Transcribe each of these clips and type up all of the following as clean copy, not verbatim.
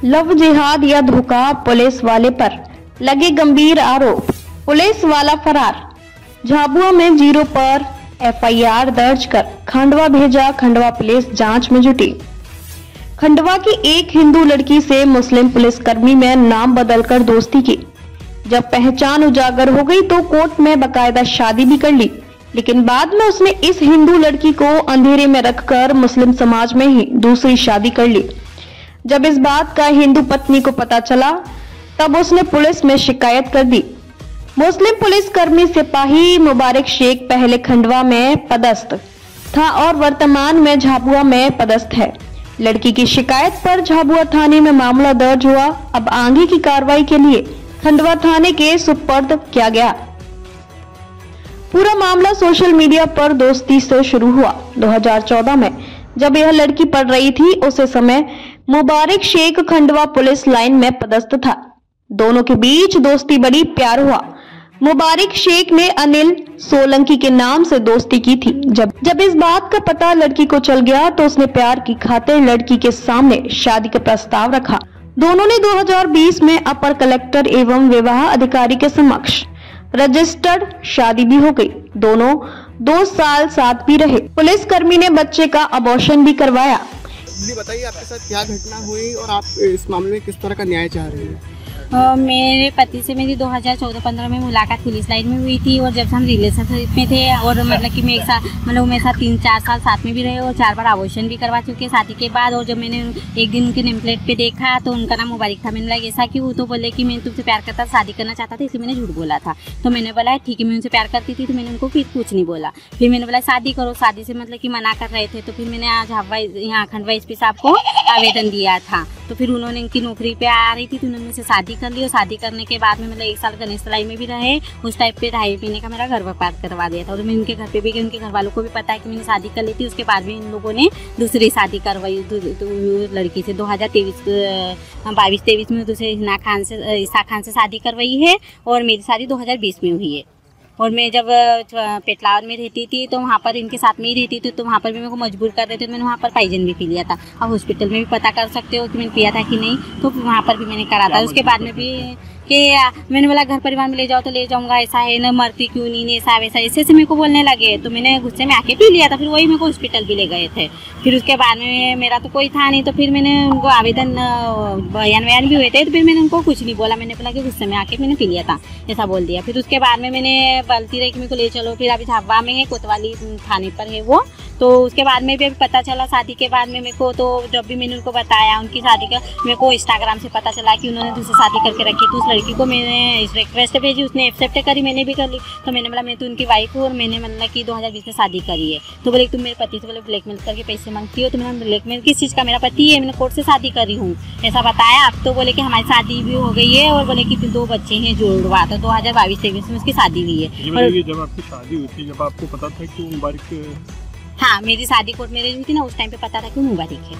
Love जिहाद या धोखा, पुलिस वाले पर लगे गंभीर आरोप, पुलिस वाला फरार। झाबुआ में 0 पर एफआईआर दर्ज कर खंडवा भेजा, खंडवा पुलिस जांच में जुटी। खंडवा की एक हिंदू लड़की से मुस्लिम पुलिसकर्मी में नाम बदलकर दोस्ती की। जब पहचान उजागर हो गई तो कोर्ट में बकायदा शादी भी कर ली, लेकिन बाद में उसने इस हिंदू लड़की को अंधेरे में रखकर मुस्लिम समाज में ही दूसरी शादी कर ली। जब इस बात का हिंदू पत्नी को पता चला तब उसने पुलिस में शिकायत कर दी। मुस्लिम पुलिसकर्मी सिपाही मुबारक शेख पहले खंडवा में पदस्थ था और वर्तमान में झाबुआ में पदस्थ है। लड़की की शिकायत पर झाबुआ थाने में मामला दर्ज हुआ। अब आगे की कार्रवाई के लिए खंडवा थाने के सुपुर्द किया गया। पूरा मामला सोशल मीडिया पर दोस्ती से शुरू हुआ। 2014 में जब यह लड़की पढ़ रही थी उसे समय मुबारक शेख खंडवा पुलिस लाइन में पदस्थ था। दोनों के बीच दोस्ती बढ़ी, प्यार हुआ। मुबारक शेख ने अनिल सोलंकी के नाम से दोस्ती की थी। जब इस बात का पता लड़की को चल गया तो उसने प्यार की खातिर लड़की के सामने शादी का प्रस्ताव रखा। दोनों ने 2020 में अपर कलेक्टर एवं विवाह अधिकारी के समक्ष रजिस्टर्ड शादी भी हो गई। दोनों 2 साल साथ भी रहे। पुलिसकर्मी ने बच्चे का अबॉर्शन भी करवाया। बताइए आपके साथ क्या घटना हुई और आप इस मामले में किस तरह का न्याय चाह रहे हैं? मेरे पति से मेरी 2014-15 में मुलाकात पुलिस लाइन में हुई थी और जब से हम रिलेशनशिप में थे और मतलब कि मैं एक साथ मतलब मेरे साथ 3-4 साल साथ में भी रहे और 4 बार अबॉर्शन भी करवा चुके शादी के बाद। और जब मैंने एक दिन उनके नेम प्लेट पे देखा तो उनका नाम मुबारक था। मैंने बोला ऐसा क्यों? तो बोले कि मैं तुमसे प्यार करता, शादी करना चाहता था, इसलिए मैंने झूठ बोला था। तो मैंने बोला ठीक है, मैं उनसे प्यार करती थी, तो मैंने उनको फिर कुछ नहीं बोला। फिर मैंने बोला शादी करो, शादी से मतलब कि मना कर रहे थे। तो फिर मैंने आज यहाँ खंडवा एसपी साहब को आवेदन दिया था। तो फिर उन्होंने उनकी नौकरी पे आ रही थी तो उन्होंने मुझसे शादी कर ली और शादी करने के बाद में मतलब 1 साल गणेश तलाई में भी रहे। उस टाइप पे 2.5 महीने का मेरा गर्भपात करवा दिया था और मैं उनके घर पे भी गई। उनके घर वालों को भी पता है कि मैंने शादी कर ली थी। उसके बाद भी इन लोगों ने दूसरी शादी करवाई लड़की से। 2022-23 में दूसरे ईसा खान से शादी करवाई है और मेरी शादी 2020 में हुई है। और मैं जब पेटलावर में रहती थी तो वहाँ पर इनके साथ में ही रहती थी, तो वहाँ पर भी मेरे को मजबूर कर रहे थे। तो मैंने वहाँ पर पाइजन भी पी लिया था। अब हॉस्पिटल में भी पता कर सकते हो कि मैंने पिया था कि नहीं, तो वहाँ पर भी मैंने करा था। उसके बाद में भी कि मैंने बोला घर परिवार में ले जाओ तो ले जाऊँगा, ऐसा है ना, मरती क्यों नहीं, ऐसा वैसा ऐसे मेरे को बोलने लगे। तो मैंने गुस्से में आके पी लिया था। फिर वही मेरे को हॉस्पिटल भी ले गए थे। फिर उसके बाद में मेरा तो कोई था नहीं, तो फिर मैंने उनको आवेदन बयान भी हुए थे, तो फिर मैंने उनको कुछ नहीं बोला। मैंने बोला कि गुस्से में आके मैंने पी लिया था, ऐसा बोल दिया। फिर उसके बाद में मैंने बोलती रही कि मेरे को ले चलो। फिर अभी झाबुआ में है, कोतवाली थाने पर है वो। तो उसके बाद में भी अभी पता चला शादी के बाद में मेरे को, तो जब भी मैंने उनको बताया उनकी शादी का, मेरे को इंस्टाग्राम से पता चला कि उन्होंने दूसरी शादी करके रखी। तो उस लड़की को मैंने रिक्वेस्ट भेजी, उसने एक्सेप्ट करी, मैंने भी कर ली। तो मैंने बोला मैं तो उनकी वाइफ हूँ और मैंने मतलब कि 2020 में शादी करी है। तो बोले तुम मेरे पति से बोले ब्लैकमेल करके पैसे मांगती हो। तो मैंने ब्लैकमेल किस चीज़ का? मेरा पति है, मैंने कोर्ट से शादी करी हूँ, ऐसा बताया। अब तो बोले कि हमारी शादी भी हो गई है और बोले कि 2 बच्चे हैं जुड़वा। तो 2022-23 में उसकी शादी हुई है। जब आपकी शादी हुई थी, जब आपको पता था कि मुबारक, हाँ मेरी शादी कोर्ट में हुई थी ना, उस टाइम पे पता था कि मुबारक है।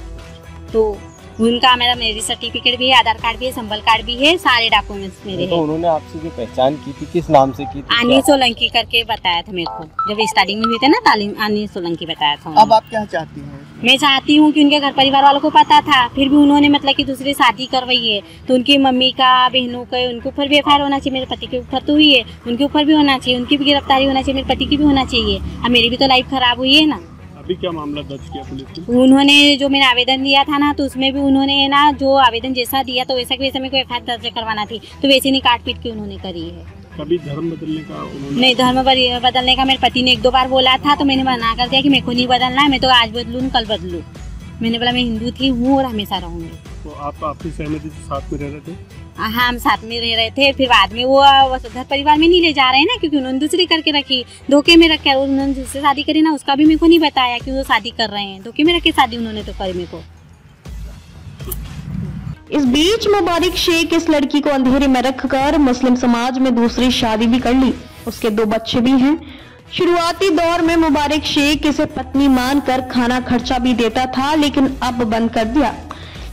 तो उनका मेरा मैरिज सर्टिफिकेट भी है, आधार कार्ड भी है, संबल कार्ड भी है, सारे डॉक्यूमेंट्स मेरे हैं। उन्होंने आपसे जो पहचान की थी किस नाम से की थी? आनी सोलंकी करके बताया था मेरे को, जब स्टार्टिंग में हुई थे ना तालीम, आनी सोलंकी बताया था। अब आप क्या चाहती हैं? मैं चाहती हूँ कि उनके घर परिवार वालों को पता था, फिर भी उन्होंने मतलब कि दूसरी शादी करवाई है। तो उनकी मम्मी का, बहनों का, उनके ऊपर भी एफआईआर होना चाहिए। मेरे पति के ऊपर तो हुई है, उनके ऊपर भी होना चाहिए, उनकी भी गिरफ्तारी होना चाहिए, मेरे पति की भी होना चाहिए। अब मेरी भी तो लाइफ खराब हुई है ना। अभी क्या मामला दर्ज किया पुलिस ने? उन्होंने जो मैंने आवेदन दिया था ना, तो उसमें भी उन्होंने ना जो आवेदन जैसा दिया तो वैसा कि वैसा मेरे को एफआईआर दर्ज करवाना थी, तो वैसे नहीं काट पीट के उन्होंने करी है। कभी धर्म बदलने का उन्होंने? नहीं, धर्म बदलने का मेरे पति ने 1-2 बार बोला था, तो मैंने मना कर दिया कि मेरे को नहीं बदलना है, मैं तो आज बदलूँ कल बदलूँ। मैंने बोला मैं हिंदू थी हूँ और हमेशा रहूँगी। तो आप अपनी सहमति से साथ में रह रहे थे? हाँ, हम साथ में रह रहे थे। फिर बाद में वो घर परिवार में नहीं ले जा रहे हैं ना, क्योंकि उन्होंने दूसरी करके रखी, धोखे में रखा। और उन्होंने जिससे शादी करी ना, उसका भी मेरे को नहीं बताया कि वो शादी कर रहे हैं। धोखे में रखे शादी उन्होंने तो करी मेरे को। इस बीच मुबारक शेख इस लड़की को अंधेरे में रखकर मुस्लिम समाज में दूसरी शादी भी कर ली। उसके 2 बच्चे भी हैं। शुरुआती दौर में मुबारक शेख इसे पत्नी मानकर खाना खर्चा भी देता था, लेकिन अब बंद कर दिया।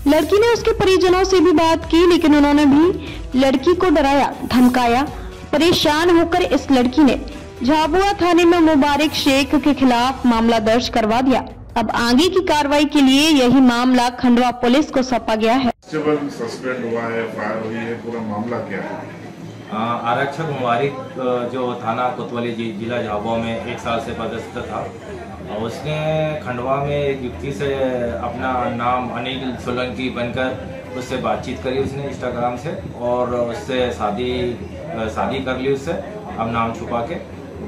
लड़की ने उसके परिजनों से भी बात की, लेकिन उन्होंने भी लड़की को डराया धमकाया। परेशान होकर इस लड़की ने झाबुआ थाने में मुबारक शेख के खिलाफ मामला दर्ज करवा दिया। अब आगे की कार्रवाई के लिए यही मामला खंडवा पुलिस को सौंपा गया है। सस्पेंड हुआ है, फायर हुई है, पूरा मामला क्या है? आरक्षक मुबारक जो थाना कोतवाली जिला झाबुआ में 1 साल से पदस्थ था, उसने खंडवा में एक युवती से अपना नाम अनिल सोलंकी बनकर उससे बातचीत करी उसने इंस्टाग्राम से, और उससे शादी कर ली उससे, अब नाम छुपा के।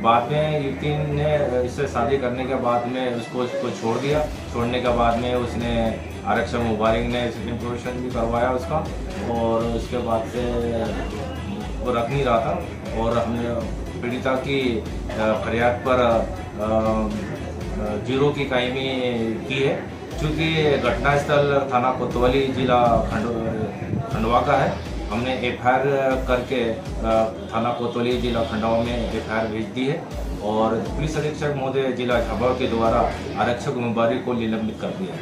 बाद में युवती ने इससे शादी करने के बाद में उसको छोड़ दिया। छोड़ने के बाद में उसने आरक्षक मुबारक ने इंट्रोडक्शन भी करवाया उसका, और उसके बाद से वो रख नहीं रहा था, और हमने पीड़िता की फरियाद पर 0 की कायमी की है। चूँकि घटनास्थल थाना कोतवाली जिला खंडवा का है, हमने FIR करके थाना कोतवाली जिला खंडवा में FIR भेज दी है, और पुलिस अधीक्षक महोदय जिला झाबुआ के द्वारा आरक्षक मुबारक को निलंबित कर दिया है।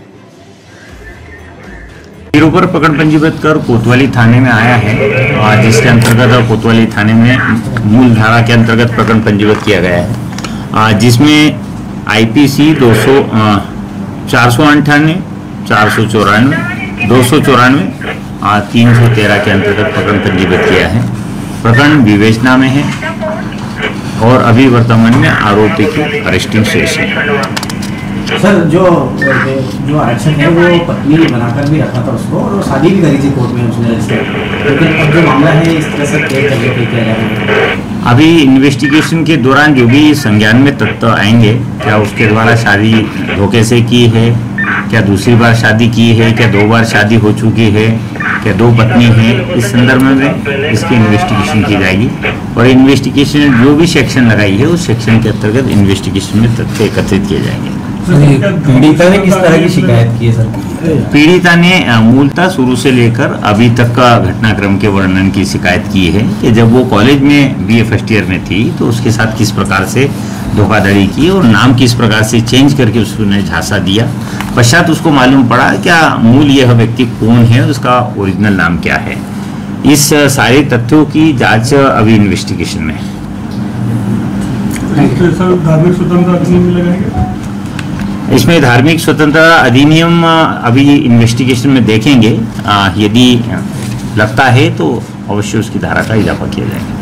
गिरोह पर प्रकरण पंजीबद्ध कर कोतवाली थाने में आया है, जिसके अंतर्गत कोतवाली थाने में मूल धारा के अंतर्गत प्रकरण पंजीबद्ध किया गया है, जिसमें IPC 498, 494, 294, 313 के अंतर्गत प्रकरण पंजीबद्ध किया है। प्रकरण विवेचना में है और अभी वर्तमान में आरोपी की अरेस्टिंग शेष है। सर, जो आरक्षक है वो पत्नी बनाकर भी रखा था उसको, और वो शादी भी करी थी कोर्ट में उसने, लेकिन अब जो मामला है इस तरह से क्लियर करके किया जा रहा है। अभी इन्वेस्टिगेशन के दौरान जो भी संज्ञान में तथ्य आएंगे, क्या उसके द्वारा शादी धोखे से की है, क्या दूसरी बार शादी की है, क्या 2 बार शादी हो चुकी है, क्या 2 पत्नी है, इस संदर्भ में इसकी इन्वेस्टिगेशन की जाएगी। और इन्वेस्टिगेशन जो भी सेक्शन लगाई है उस सेक्शन के अंतर्गत इन्वेस्टिगेशन में तथ्य एकत्रित किए जाएंगे। पीड़िता ने किस तरह की शिकायत की है सर? पीड़िता ने मूलतः शुरू से लेकर अभी तक का घटनाक्रम के वर्णन की शिकायत की है कि जब वो कॉलेज में BA फर्स्ट ईयर में थी तो उसके साथ किस प्रकार से धोखाधड़ी की और नाम किस प्रकार से चेंज करके उसने झांसा दिया। पश्चात उसको मालूम पड़ा क्या मूल यह व्यक्ति कौन है, उसका ओरिजिनल नाम क्या है। इस सारे तथ्यों की जांच अभी इन्वेस्टिगेशन में है। धार्मिक स्वतंत्रता अधिनियम में लगाएंगे? इसमें धार्मिक स्वतंत्रता अधिनियम अभी इन्वेस्टिगेशन में देखेंगे, यदि लगता है तो अवश्य उसकी धारा का इजाफा किया जाएगा।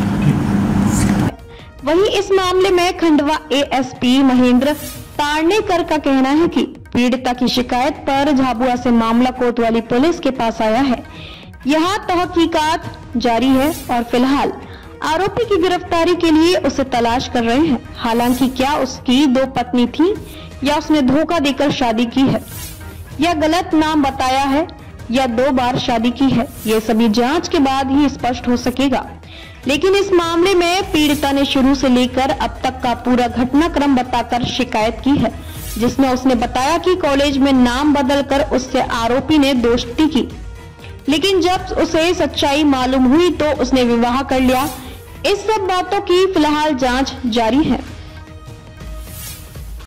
वहीं इस मामले में खंडवा ASP महेंद्र तारनेकर का कहना है कि पीड़िता की शिकायत पर झाबुआ से मामला कोतवाली पुलिस के पास आया है। यहाँ तहकीकात जारी है और फिलहाल आरोपी की गिरफ्तारी के लिए उसे तलाश कर रहे हैं। हालांकि क्या उसकी 2 पत्नी थी या उसने धोखा देकर शादी की है, या गलत नाम बताया है, या 2 बार शादी की है, ये सभी जांच के बाद ही स्पष्ट हो सकेगा। लेकिन इस मामले में पीड़िता ने शुरू से लेकर अब तक का पूरा घटनाक्रम बताकर शिकायत की है, जिसमें उसने बताया कि कॉलेज में नाम बदलकर उससे आरोपी ने दोस्ती की, लेकिन जब उसे सच्चाई मालूम हुई तो उसने विवाह कर लिया। इस सब बातों की फिलहाल जांच जारी है।